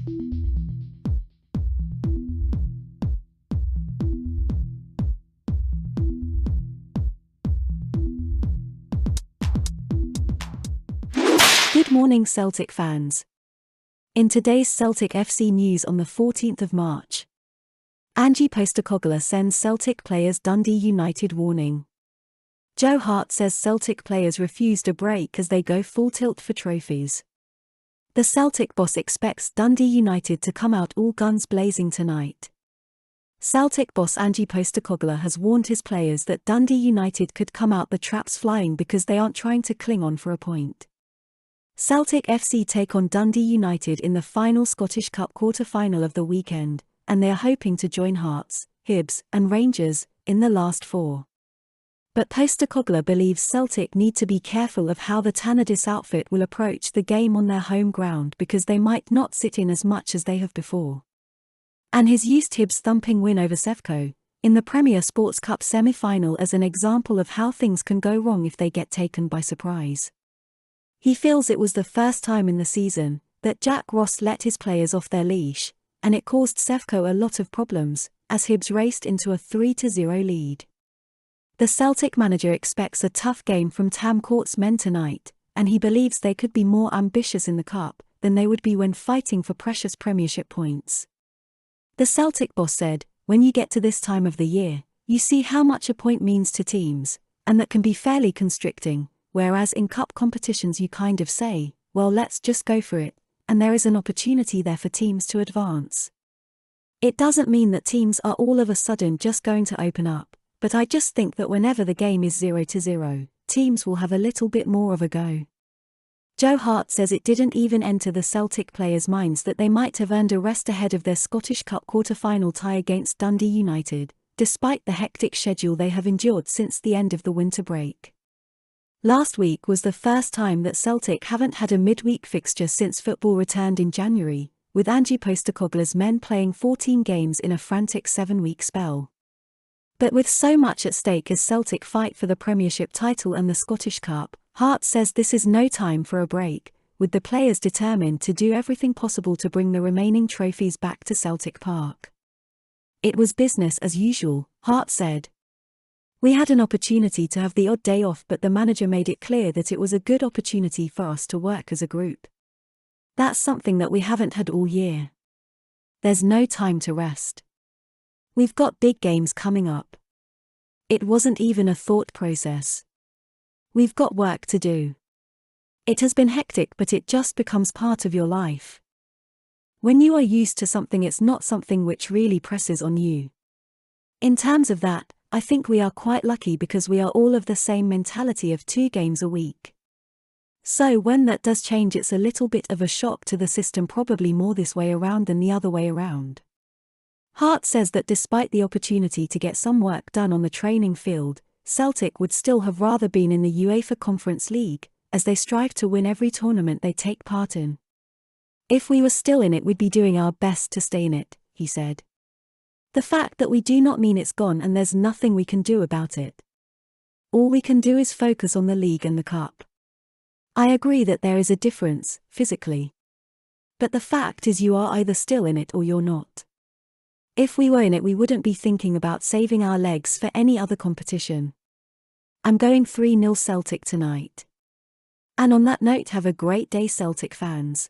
Good morning, Celtic fans. In today's Celtic FC news on the 14th of March, Ange Postecoglou sends Celtic players Dundee United warning. Joe Hart says Celtic players refused a break as they go full tilt for trophies. The Celtic boss expects Dundee United to come out all guns blazing tonight. Celtic boss Ange Postecoglou has warned his players that Dundee United could come out the traps flying because they aren't trying to cling on for a point. Celtic FC take on Dundee United in the final Scottish Cup quarter-final of the weekend, and they are hoping to join Hearts, Hibs and Rangers in the last four. But Postecoglou believes Celtic need to be careful of how the Tannadice outfit will approach the game on their home ground because they might not sit in as much as they have before. And he's used Hibs' thumping win over CFC in the Premier Sports Cup semi-final as an example of how things can go wrong if they get taken by surprise. He feels it was the first time in the season that Jack Ross let his players off their leash, and it caused CFC a lot of problems, as Hibs raced into a 3-0 lead. The Celtic manager expects a tough game from Tam Court's men tonight, and he believes they could be more ambitious in the Cup than they would be when fighting for precious Premiership points. The Celtic boss said, "When you get to this time of the year, you see how much a point means to teams, and that can be fairly constricting. Whereas in cup competitions you kind of say, well, let's just go for it, and there is an opportunity there for teams to advance. It doesn't mean that teams are all of a sudden just going to open up, but I just think that whenever the game is 0-0, teams will have a little bit more of a go." Joe Hart says it didn't even enter the Celtic players' minds that they might have earned a rest ahead of their Scottish Cup quarter-final tie against Dundee United, despite the hectic schedule they have endured since the end of the winter break. Last week was the first time that Celtic haven't had a midweek fixture since football returned in January, with Ange Postecoglou's men playing 14 games in a frantic 7-week spell. But with so much at stake as Celtic fight for the Premiership title and the Scottish Cup, Hart says this is no time for a break, with the players determined to do everything possible to bring the remaining trophies back to Celtic Park. "It was business as usual," Hart said. "We had an opportunity to have the odd day off, but the manager made it clear that it was a good opportunity for us to work as a group. That's something that we haven't had all year. There's no time to rest. We've got big games coming up. It wasn't even a thought process. We've got work to do. It has been hectic, but it just becomes part of your life. When you are used to something, it's not something which really presses on you. In terms of that, I think we are quite lucky because we are all of the same mentality of 2 games a week. So when that does change, it's a little bit of a shock to the system, probably more this way around than the other way around." Hart says that despite the opportunity to get some work done on the training field, Celtic would still have rather been in the UEFA Conference League, as they strive to win every tournament they take part in. "If we were still in it, we'd be doing our best to stay in it," he said. "The fact that we do not mean it's gone and there's nothing we can do about it. All we can do is focus on the league and the cup. I agree that there is a difference, physically. But the fact is you are either still in it or you're not. If we were in it, we wouldn't be thinking about saving our legs for any other competition. I'm going 3-0 Celtic tonight." And on that note, have a great day, Celtic fans.